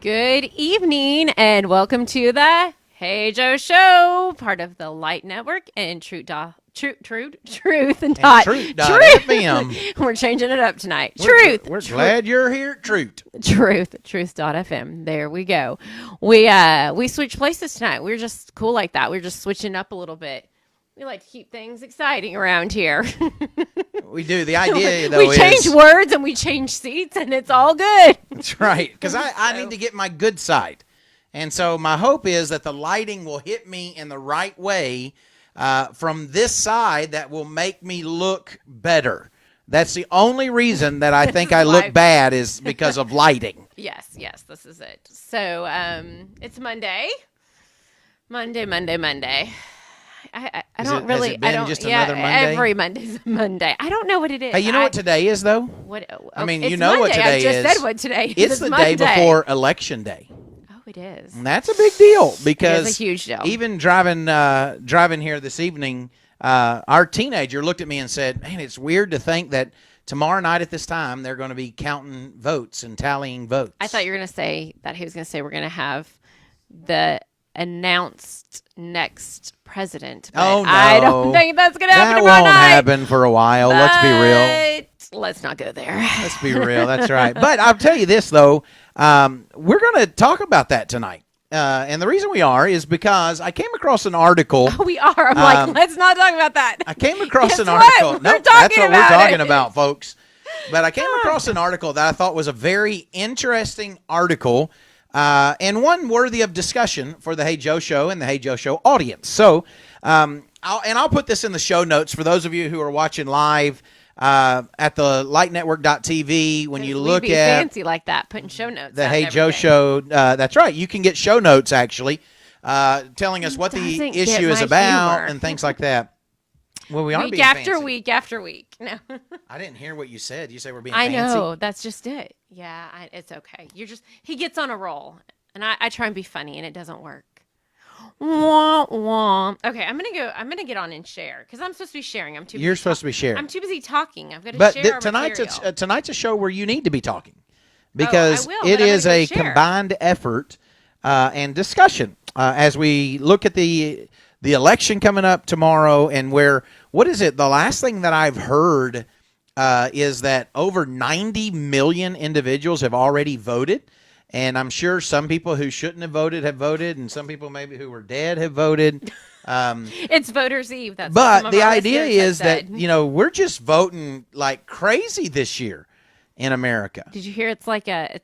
Good evening and welcome to the Hey Joe Show, part of the Light Network and Truth and Truth.fm. We're changing it up tonight. We're glad you're here at Truth.fm. There we go. We switched places tonight. We're just cool like that. We're just switching up a little bit. We like to keep things exciting around here. We do. The idea, though, we change words and we change seats, and it's all good. That's right, because I need to get my good side. And so my hope is that the lighting will hit me in the right way from this side that will make me look better. That's the only reason that I think I look bad is because of lighting. Yes, this is it. So it's Monday. Monday. I don't really. Has it been I don't. just yeah, another Monday? Every Monday's a Monday. I don't know what it is. Hey, you know what today is, though? What? I mean, it's you know Monday. what today is. I just said what today is. It's the Monday. day before Election Day. Oh, it is. And that's a big deal because it is a huge deal. Even driving here this evening, our teenager looked at me and said, "Man, it's weird to think that tomorrow night at this time they're going to be counting votes and tallying votes." I thought you were going to say that he was going to say we're going to have the announced next president. Oh, no. I don't think that's going to happen tomorrow night. That won't night. happen for a while. Let's be real. Let's not go there. Let's be real. That's right. But I'll tell you this, though. We're going to talk about that tonight. And the reason we are is because I came across an article. Oh, we are. I'm like, let's not talk about that. I came across an what? article. We're Nope, that's what we're about talking it. about, folks. But I came across an article that I thought was a very interesting article and one worthy of discussion for the Hey Joe Show and the Hey Joe Show audience. So I'll put this in the show notes for those of you who are watching live at the lightnetwork.tv. When you look be at fancy like that, putting show notes. the Hey Joe Show, that's right. You can get show notes actually, telling us what the issue is about and things like that. Well, we are being fancy. Week after week. No, I didn't hear what you said. You say we're being I fancy? know. That's just it. Yeah, it's okay. He gets on a roll, and I try and be funny, and it doesn't work. Wah, wah. Okay, I'm gonna get on and share because I'm supposed to be sharing. You're supposed to be sharing. I'm too busy talking. I've got to share. But tonight's a show where you need to be talking because it is is a combined effort and discussion as we look at the election coming up tomorrow, and what is it? The last thing that I've heard is that over 90 million individuals have already voted. And I'm sure some people who shouldn't have voted, and some people maybe who were dead have voted. It's Voters' Eve. That's but the idea is that, we're just voting like crazy this year in America. Did you hear it's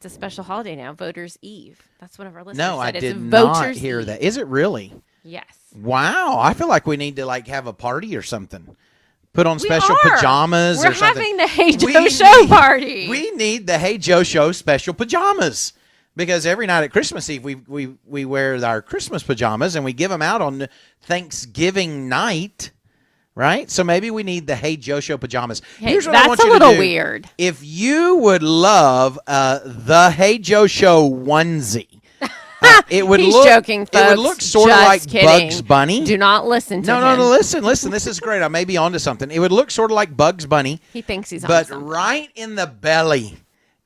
a special holiday now, Voters' Eve? That's one of our listeners No, said. I did not hear that. Is it really? Yes. Wow. I feel like we need to have a party or something. Put on special pajamas or something. We're having the Hey Joe Show party. We need the Hey Joe Show special pajamas. Because every night at Christmas Eve, we wear our Christmas pajamas, and we give them out on Thanksgiving night, right? So maybe we need the Hey Joe Show pajamas. Hey, here's what I want you to do. That's a little weird. If you would love the Hey Joe Show onesie, it would He's look joking, folks. It would look sort of like kidding. Bugs Bunny. Do not listen to him. No, listen. This is great. I may be onto something. It would look sort of like Bugs Bunny. He thinks he's on something. But right in the belly,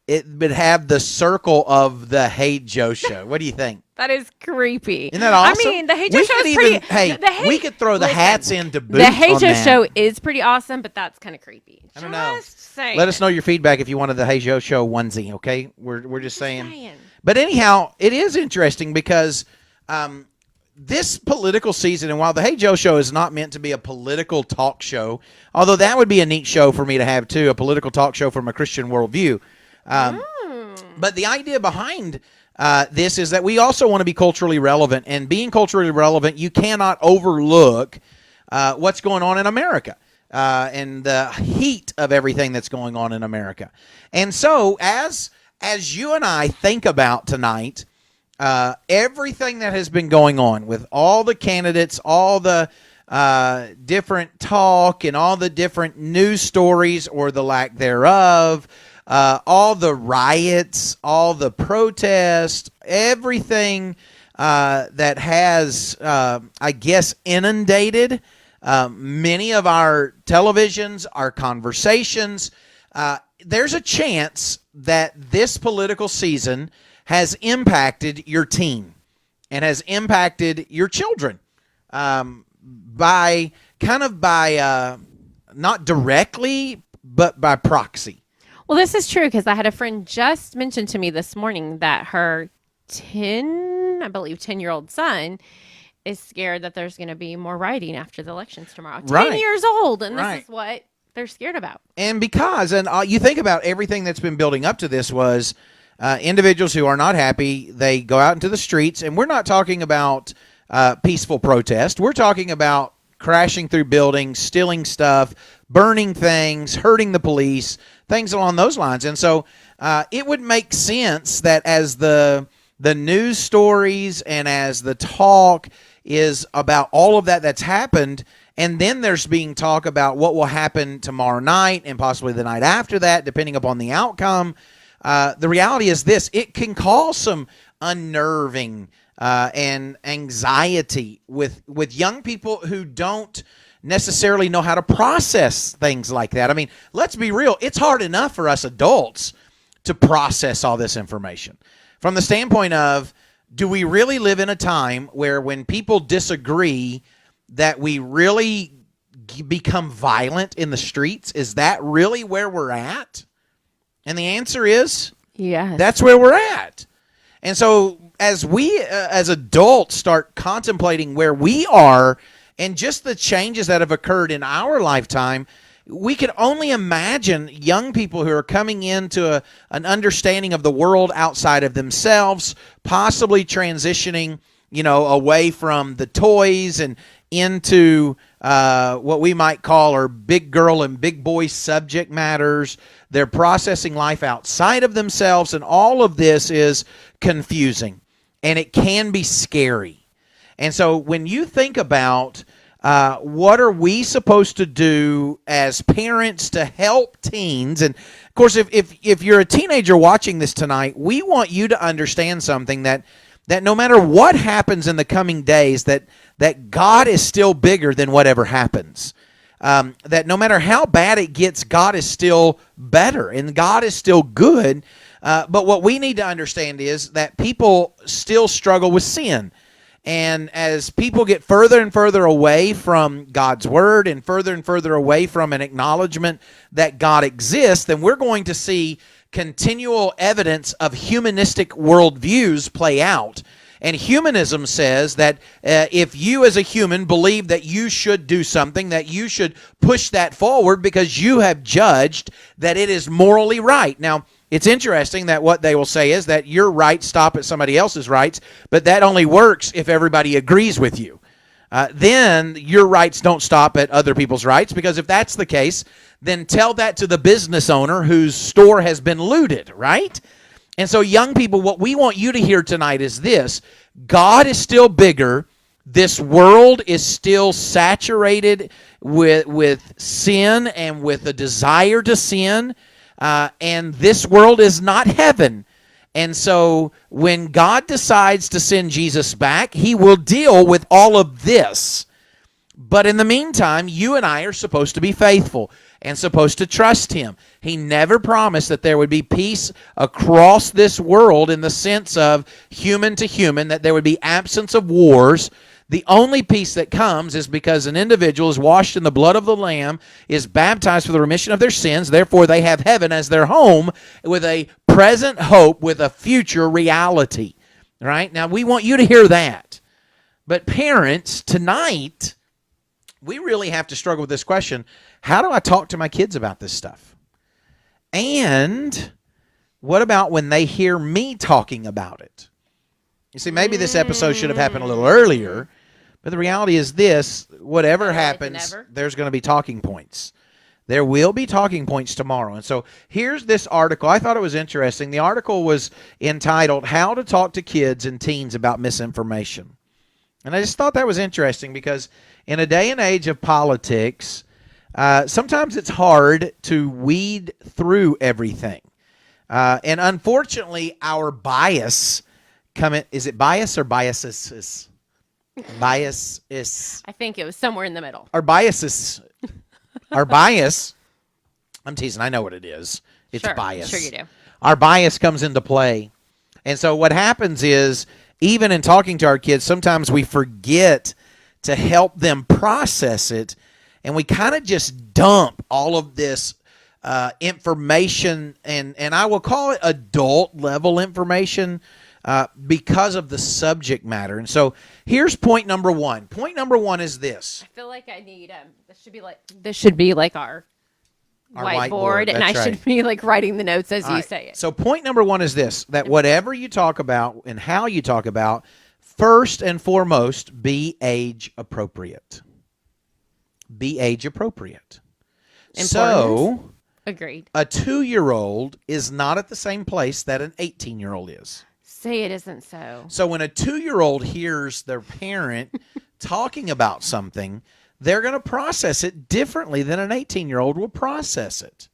it would have the circle of the Hey Joe Show. What do you think? That is creepy. Isn't that awesome? I mean, the Hey Joe Show is pretty... we could throw the hats into boots. The Hey Joe Show is pretty awesome, but that's kind of creepy. I don't know. Saying. Let us know your feedback if you wanted the Hey Joe Show onesie, okay? We're just saying. But anyhow, it is interesting because this political season, and while the Hey Joe Show is not meant to be a political talk show, although that would be a neat show for me to have too, a political talk show from a Christian worldview. But the idea behind this is that we also want to be culturally relevant. And being culturally relevant, you cannot overlook what's going on in America and the heat of everything that's going on in America. And so as you and I think about tonight, everything that has been going on with all the candidates, all the different talk and all the different news stories or the lack thereof, all the riots, all the protests, everything that has, I guess, inundated many of our televisions, our conversations. There's a chance that this political season has impacted your teen and has impacted your children by not directly, but by proxy. Well, this is true because I had a friend just mention to me this morning that her 10-year-old son is scared that there's going to be more rioting after the elections tomorrow. 10 years old, and this is what they're scared about. And you think about everything that's been building up to this was individuals who are not happy, they go out into the streets, and we're not talking about peaceful protest. We're talking about crashing through buildings, stealing stuff, burning things, hurting the police, things along those lines. And so it would make sense that as the news stories and as the talk is about all of that that's happened, and then there's being talk about what will happen tomorrow night and possibly the night after that, depending upon the outcome. The reality is this: it can cause some unnerving and anxiety with young people who don't necessarily know how to process things like that. I mean, let's be real. It's hard enough for us adults to process all this information. From the standpoint of, do we really live in a time where when people disagree that we really become violent in the streets? Is that really where we're at? And the answer is, yes. That's where we're at. And so as we, as adults, start contemplating where we are and just the changes that have occurred in our lifetime, we can only imagine young people who are coming into an understanding of the world outside of themselves, possibly transitioning, away from the toys and into what we might call our big girl and big boy subject matters. They're processing life outside of themselves, and all of this is confusing, and it can be scary. And so when you think about what are we supposed to do as parents to help teens, and of course, if you're a teenager watching this tonight, we want you to understand something, that no matter what happens in the coming days, that God is still bigger than whatever happens. That no matter how bad it gets, God is still better and God is still good. But what we need to understand is that people still struggle with sin. And as people get further and further away from God's word and further away from an acknowledgement that God exists, then we're going to see continual evidence of humanistic worldviews play out. And humanism says that if you as a human believe that you should do something, that you should push that forward because you have judged that it is morally right. Now, it's interesting that what they will say is that your rights stop at somebody else's rights, but that only works if everybody agrees with you. Then your rights don't stop at other people's rights, because if that's the case, then tell that to the business owner whose store has been looted, right? And so, young people, what we want you to hear tonight is this: God is still bigger. This world is still saturated with sin and with a desire to sin. And this world is not heaven. And so when God decides to send Jesus back, he will deal with all of this. But in the meantime, you and I are supposed to be faithful and supposed to trust him. He never promised that there would be peace across this world in the sense of human to human, that there would be absence of wars. The only peace that comes is because an individual is washed in the blood of the Lamb, is baptized for the remission of their sins. Therefore, they have heaven as their home with a present hope, with a future reality. Right? Now, we want you to hear that. But parents, tonight, we really have to struggle with this question: how do I talk to my kids about this stuff? And what about when they hear me talking about it? You see, maybe this episode should have happened a little earlier, but the reality is this: whatever happens, there's going to be talking points. There will be talking points tomorrow. And so here's this article. I thought it was interesting. The article was entitled, How to Talk to Kids and Teens About Misinformation. And I just thought that was interesting because in a day and age of politics, sometimes it's hard to weed through everything. And unfortunately, our bias is it bias or biases? Bias is. I think it was somewhere in the middle. Our biases. Our bias. I'm teasing. I know what it is. It's bias. Sure you do. Our bias comes into play. And so what happens is, even in talking to our kids, sometimes we forget to help them process it. And we kind of just dump all of this information, and I will call it adult level information because of the subject matter. And so here's point number one. Point number one is this. I feel like I need this should be like our whiteboard, and I should be like writing the notes as you say it. So point number one is this, that whatever you talk about and how you talk about, first and foremost, be age appropriate. Be age appropriate. Important. So, agreed. A 2-year-old is not at the same place that an 18-year-old is. Say it isn't so. So when a 2-year-old hears their parent talking about something, they're going to process it differently than an 18-year-old will process it.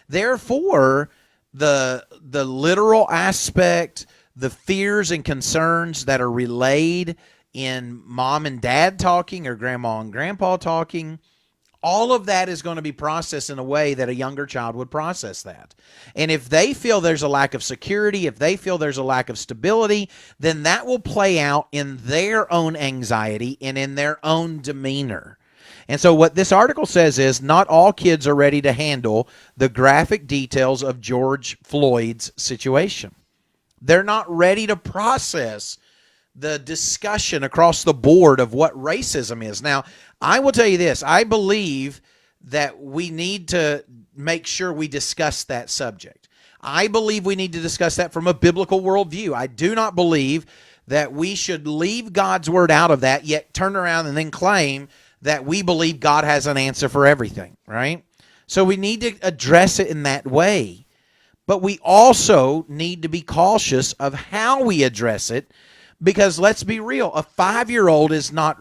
Therefore, the literal aspect, the fears and concerns that are relayed in mom and dad talking or grandma and grandpa talking, all of that is going to be processed in a way that a younger child would process that. And if they feel there's a lack of security, if they feel there's a lack of stability, then that will play out in their own anxiety and in their own demeanor. And so what this article says is not all kids are ready to handle the graphic details of George Floyd's situation. They're not ready to process the discussion across the board of what racism is. Now, I will tell you this. I believe that we need to make sure we discuss that subject. I believe we need to discuss that from a biblical worldview. I do not believe that we should leave God's word out of that, yet turn around and then claim that we believe God has an answer for everything, right? So we need to address it in that way. But we also need to be cautious of how we address it, because let's be real, a 5-year-old is not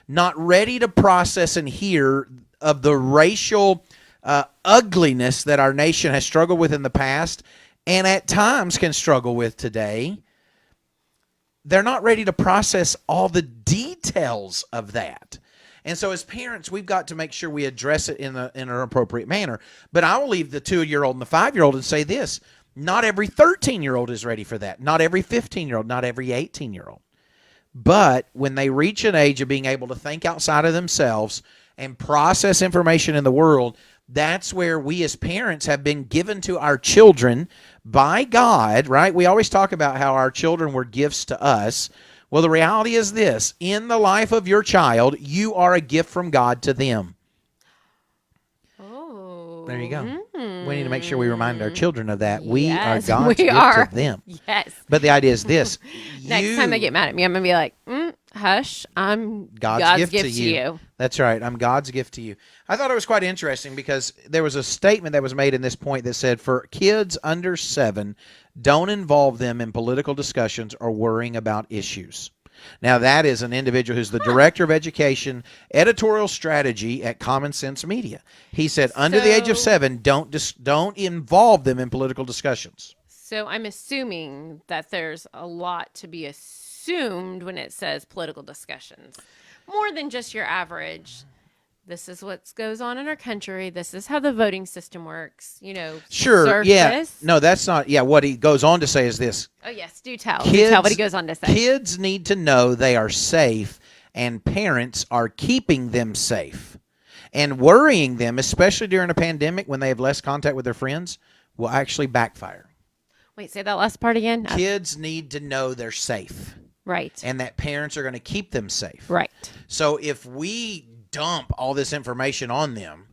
ready to process and hear of the racial ugliness that our nation has struggled with in the past and at times can struggle with today. They're not ready to process all the details of that. And so as parents, we've got to make sure we address it in an appropriate manner. But I will leave the 2-year-old and the 5-year-old and say this. Not every 13-year-old is ready for that. Not every 15-year-old. Not every 18-year-old. But when they reach an age of being able to think outside of themselves and process information in the world, that's where we as parents have been given to our children by God, right? We always talk about how our children were gifts to us. Well, the reality is this. In the life of your child, you are a gift from God to them. Oh. There you go. We need to make sure we remind our children of that. We are Yes, God's we gift are. to them. Yes. But the idea is this. Next time they get mad at me, I'm going to be like, hush, I'm God's gift to you. That's right. I'm God's gift to you. I thought it was quite interesting because there was a statement that was made in this point that said, for kids under 7, don't involve them in political discussions or worrying about issues. Now, that is an individual who's the director of education, editorial strategy at Common Sense Media. He said, under the age of 7, don't involve them in political discussions. So I'm assuming that there's a lot to be assumed when it says political discussions. More than just your average, this is what goes on in our country. This is how the voting system works. Sure, surface. yeah. No, that's not. Yeah, what he goes on to say is this. Oh, yes, do tell. Do tell what he goes on to say. Kids need to know they are safe, and parents are keeping them safe. And worrying them, especially during a pandemic when they have less contact with their friends, will actually backfire. Wait, say that last part again. Kids need to know they're safe. Right. And that parents are going to keep them safe. Right. So if we dump all this information on them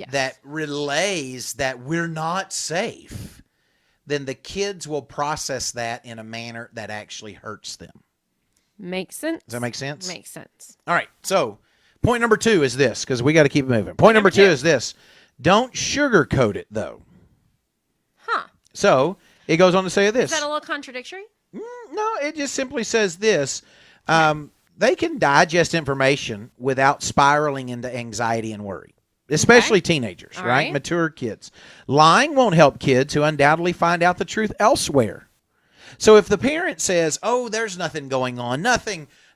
that relays that we're not safe, then the kids will process that in a manner that actually hurts them. Makes sense. Does that make sense? Makes sense. All right. So point number 2 is this, because we got to keep moving. Point number 2 is this. Don't sugarcoat it, though. Huh. So it goes on to say this. Is that a little contradictory? No, it just simply says this. They can digest information without spiraling into anxiety and worry, especially teenagers, right? Mature kids. Lying won't help kids who undoubtedly find out the truth elsewhere. So if the parent says, oh, there's nothing going on,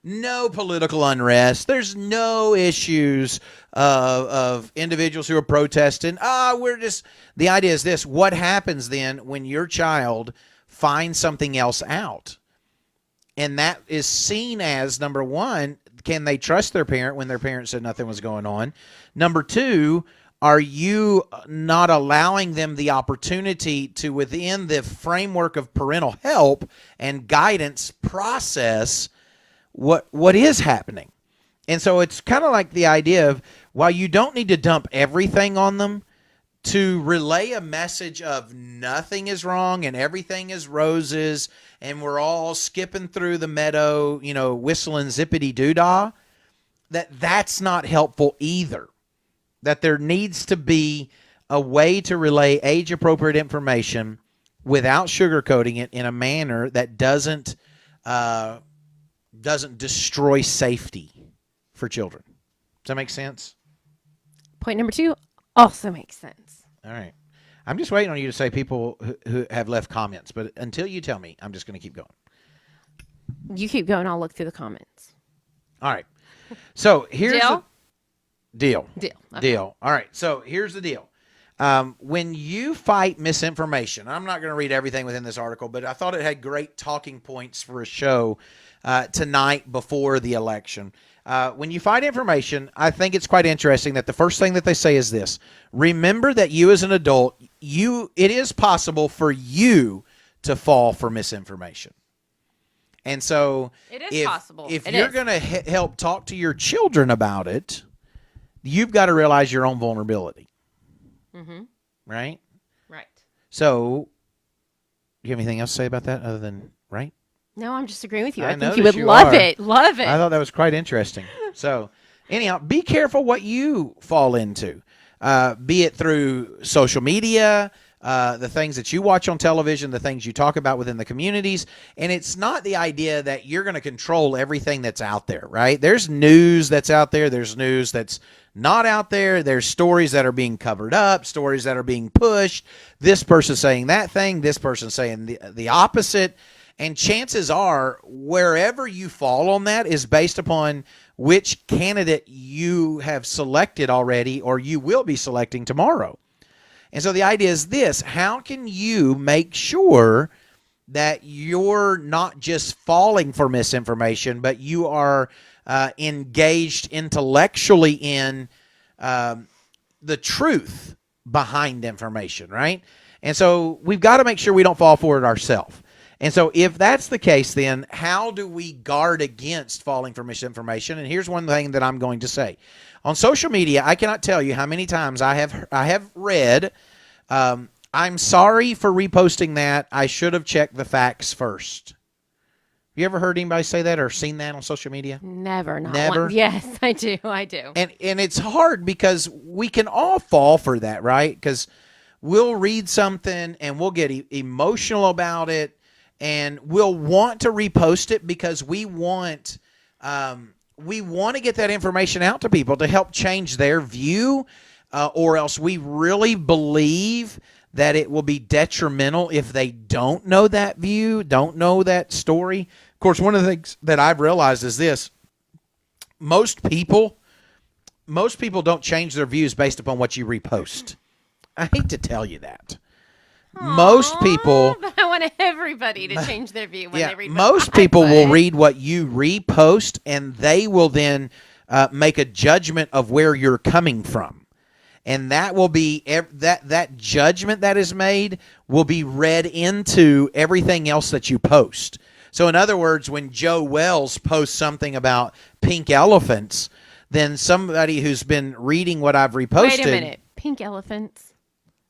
no political unrest, there's no issues of individuals who are protesting, the idea is this: what happens then when your child finds something else out? And that is seen as, number one, can they trust their parent when their parent said nothing was going on? Number two, are you not allowing them the opportunity to, within the framework of parental help and guidance, process what is happening? And so it's kind of like the idea of, while you don't need to dump everything on them, to relay a message of nothing is wrong and everything is roses and we're all skipping through the meadow, whistling zippity-doo-dah, that's not helpful either. That there needs to be a way to relay age-appropriate information without sugarcoating it in a manner that doesn't destroy safety for children. Does that make sense? Point number 2 also makes sense. All right. I'm just waiting on you to say people who have left comments, but until you tell me, I'm just going to keep going. You keep going. I'll look through the comments. All right. So here's Deal? Deal. Okay. Deal. All right. So here's the deal. When you fight misinformation, I'm not going to read everything within this article, but I thought it had great talking points for a show tonight before the election. When you fight information, I think it's quite interesting that the first thing that they say is this: remember that you as an adult, it is possible for you to fall for misinformation. And so it is possible. If you're going to help talk to your children about it, you've got to realize your own vulnerability. Mm-hmm. Right? Right. So, do you have anything else to say about that other than right? No, I'm just agreeing with you. I think you would love it. Love it. I thought that was quite interesting. So, anyhow, be careful what you fall into, be it through social media, the things that you watch on television, the things you talk about within the communities. And it's not the idea that you're going to control everything that's out there, right? There's news that's out there. There's news that's not out there. There's stories that are being covered up, stories that are being pushed. This person saying that thing, this person saying the opposite. And chances are, wherever you fall on that is based upon which candidate you have selected already or you will be selecting tomorrow. And so the idea is this: how can you make sure that you're not just falling for misinformation, but you are engaged intellectually in the truth behind information, right? And so we've got to make sure we don't fall for it ourselves. And so if that's the case, then how do we guard against falling for misinformation? And here's one thing that I'm going to say. On social media, I cannot tell you how many times I have read, I'm sorry for reposting that. I should have checked the facts first. You ever heard anybody say that or seen that on social media? Never. Never? Yes, I do. And it's hard because we can all fall for that, right? Because we'll read something and we'll get emotional about it. And we'll want to repost it because we want to get that information out to people to help change their view, or else we really believe that it will be detrimental if they don't know that view, don't know that story. Of course, one of the things that I've realized is this: most people don't change their views based upon what you repost. I hate to tell you that. Most people, but I want everybody to change their view when they read. Most people will read what you repost, and they will then make a judgment of where you're coming from, and that will be that judgment that is made will be read into everything else that you post. So, in other words, when Joe Wells posts something about pink elephants, then somebody who's been reading what I've reposted. Wait a minute, pink elephants.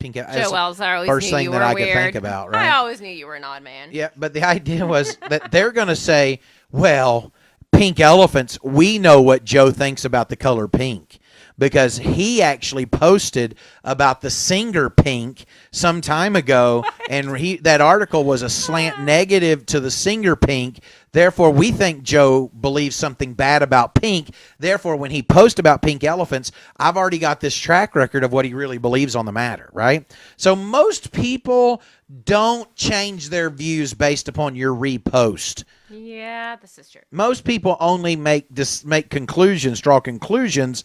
Joe Wells, I always first knew thing you that were I weird. could think about, right? I always knew you were an odd man. Yeah, but the idea was that they're going to say, well, pink elephants, we know what Joe thinks about the color pink. because he actually posted about the singer Pink some time ago, and that article was a slant negative to the singer Pink. Therefore, we think Joe believes something bad about Pink. Therefore, when he posts about pink elephants, I've already got this track record of what he really believes on the matter, right? So most people don't change their views based upon your repost. Yeah, this is true. Most people only draw conclusions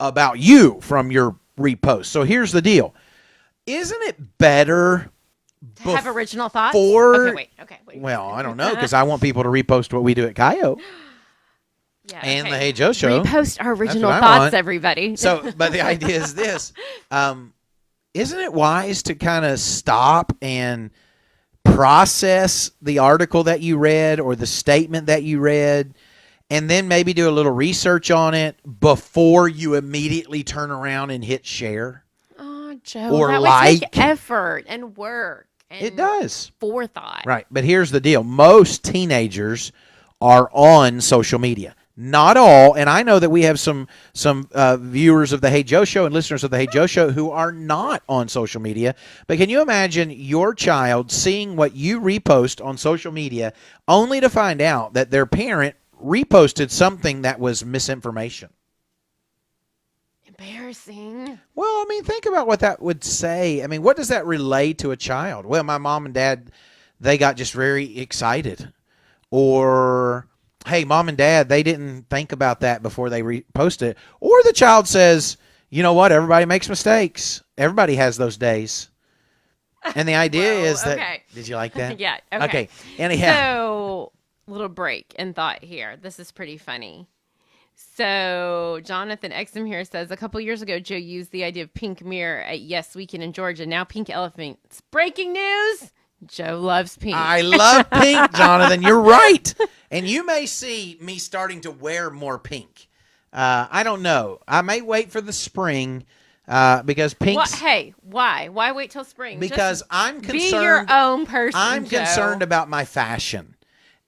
about you from your repost. So here's the deal. Isn't it better to have original thoughts? Okay, wait. Well, I don't know, because I want people to repost what we do at Cayo. Yeah, and the Hey Joe Show. Repost our original thoughts, everybody. So, but the idea is this. Isn't it wise to kind of stop and process the article that you read or the statement that you read, and then maybe do a little research on it before you immediately turn around and hit share? Oh, Joe, or that would take effort and work. And it does. Forethought. Right. But here's the deal. Most teenagers are on social media. Not all, and I know that we have some viewers of the Hey Joe Show and listeners of the Hey Joe Show who are not on social media. But can you imagine your child seeing what you repost on social media only to find out that their parent reposted something that was misinformation? Embarrassing. Well, I mean, think about what that would say. I mean, what does that relay to a child? Well, my mom and dad, they got just very excited. Or, hey, mom and dad, they didn't think about that before they reposted it. Or the child says, you know what, everybody makes mistakes. Everybody has those days. And the idea is that, did you like that? Yeah. Okay. Anyhow. So, little break in thought here. This is pretty funny. So, Jonathan Exum here says, a couple years ago, Joe used the idea of pink mirror at Yes Weekend in Georgia. Now pink elephants. Breaking news. Joe loves pink. I love pink, Jonathan. You're right. And you may see me starting to wear more pink. I don't know. I may wait for the spring because pink. Hey, why? Why wait till spring? Because I'm concerned. Be your own person, I'm Joe. concerned about my fashion.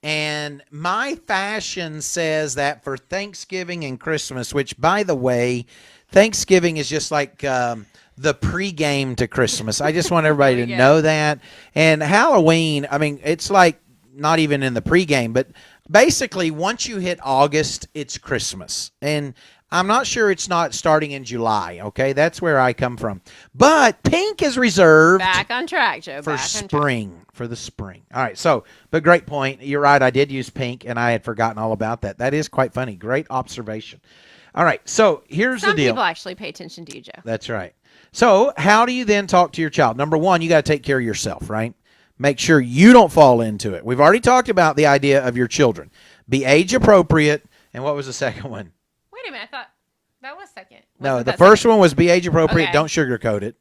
And my fashion says that for Thanksgiving and Christmas, which, by the way, Thanksgiving is just like the pregame to Christmas. I just want everybody to know that. And Halloween, I mean, it's like not even in the pregame, but basically once you hit August, it's Christmas. And I'm not sure it's not starting in July, okay? That's where I come from. But pink is reserved. Back on track, Joe. For spring. For the spring. All right, so, but great point. You're right, I did use pink, and I had forgotten all about that. That is quite funny. Great observation. All right, so here's the deal. Some people actually pay attention to you, Joe. That's right. So how do you then talk to your child? Number one, you got to take care of yourself, right? Make sure you don't fall into it. We've already talked about the idea of your children. Be age appropriate. And what was the second one? Wait a minute. I thought that was second. No, the first one was be age appropriate. Okay. Don't sugarcoat it.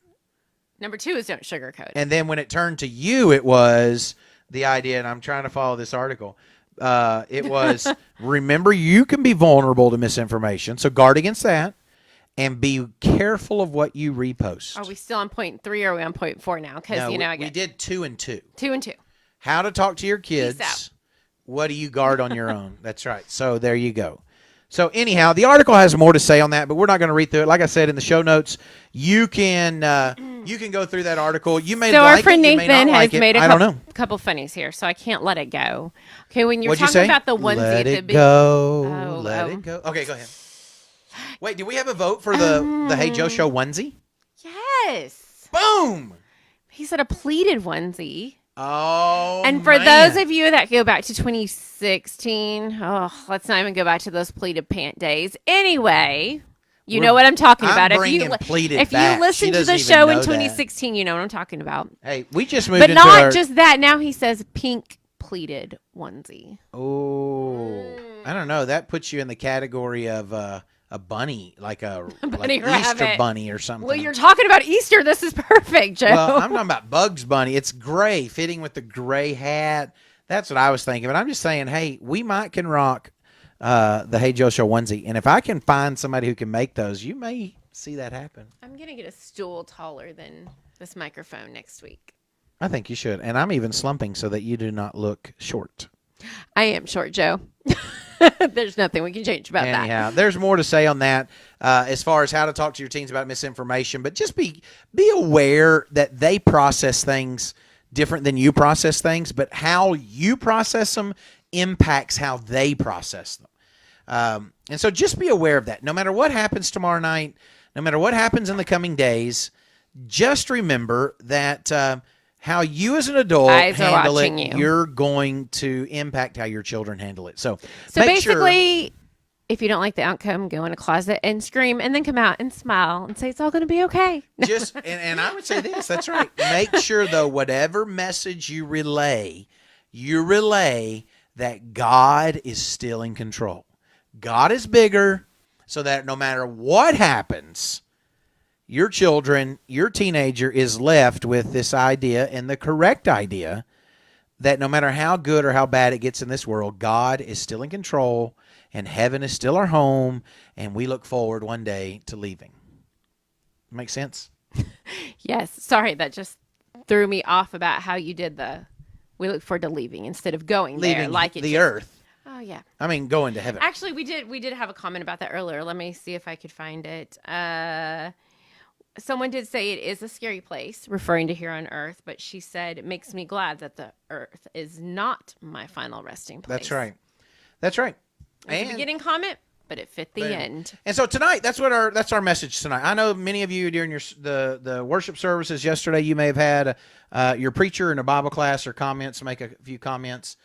Number 2 is don't sugarcoat it. And then when it turned to you, it was the idea, and I'm trying to follow this article. It was, remember, you can be vulnerable to misinformation. So guard against that. And be careful of what you repost. Are we still on point 3 or are we on point 4 now? Because, no, we did 2 and 2. 2 and 2. How to talk to your kids. What do you guard on your own? That's right. So there you go. So anyhow, the article has more to say on that, but we're not going to read through it. Like I said in the show notes, you can go through that article. You may our like friend it, Nathan has made a couple funnies here, so I can't let it go. Okay, when you're What'd you talking say? about the onesie, let it go. Let it go. Okay, go ahead. Wait, do we have a vote for the Hey Joe Show onesie? Yes. Boom. He said a pleated onesie. Oh, and for those of you that go back to 2016, let's not even go back to those pleated pant days. Anyway, you know what I'm talking about. If you listen to the show in 2016, you know what I'm talking about. Hey, we just moved but not just that. Now he says pink pleated onesie. Oh, I don't know. That puts you in the category of a bunny, like a bunny Easter bunny or something. Well, you're talking about Easter. This is perfect, Joe. Well, I'm talking about Bugs Bunny. It's gray, fitting with the gray hat. That's what I was thinking. But I'm just saying, hey, we can rock the Hey Joe Show onesie. And if I can find somebody who can make those, you may see that happen. I'm going to get a stool taller than this microphone next week. I think you should. And I'm even slumping so that you do not look short. I am short, Joe. There's nothing we can change about that. Anyhow, there's more to say on that as far as how to talk to your teens about misinformation. But just be aware that they process things different than you process things, but how you process them impacts how they process them. And so just be aware of that. No matter what happens tomorrow night, no matter what happens in the coming days, just remember that how you as an adult handle it, you're going to impact how your children handle it. So basically, if you don't like the outcome, go in a closet and scream, and then come out and smile and say it's all going to be okay. And I would say this. That's right. Make sure, though, whatever message you relay that God is still in control. God is bigger, so that no matter what happens, your children, your teenager is left with this idea, and the correct idea, that no matter how good or how bad it gets in this world, God is still in control, and heaven is still our home, and we look forward one day to leaving. Make sense? Yes. Sorry, that just threw me off about how you did we look forward to leaving instead of going there. Like the earth. Oh, yeah. I mean, going to heaven. Actually, we did have a comment about that earlier. Let me see if I could find it. Someone did say it is a scary place, referring to here on earth, but she said, it makes me glad that the earth is not my final resting place. That's right. That's right. It's a beginning comment, but it fit the end. And so tonight, that's our message tonight. I know many of you during the worship services yesterday, you may have had your preacher in a Bible class or comments, make a few comments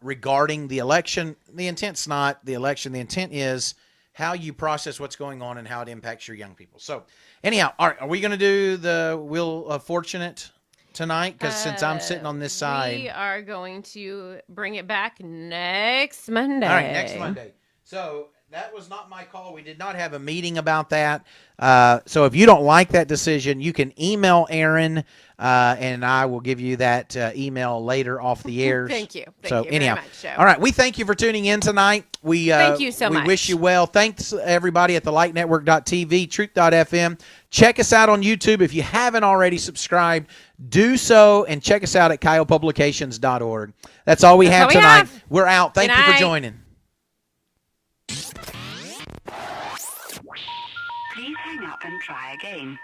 regarding the election. The intent's not the election. The intent is how you process what's going on and how it impacts your young people. So anyhow, all right, are we going to do the Wheel of Fortunate tonight? Because since I'm sitting on this side. We are going to bring it back next Monday. All right, next Monday. So that was not my call. We did not have a meeting about that. So if you don't like that decision, you can email Aaron, and I will give you that email later off the air. Thank you. Thank you anyhow, very much, all right, we thank you for tuning in tonight. Thank you so much. We wish you well. Thanks, everybody, at thelightnetwork.tv, truth.fm. Check us out on YouTube. If you haven't already subscribed, do so, and check us out at kyopublications.org. That's all we have tonight. We're out. Thank you for joining. Please hang up and try again.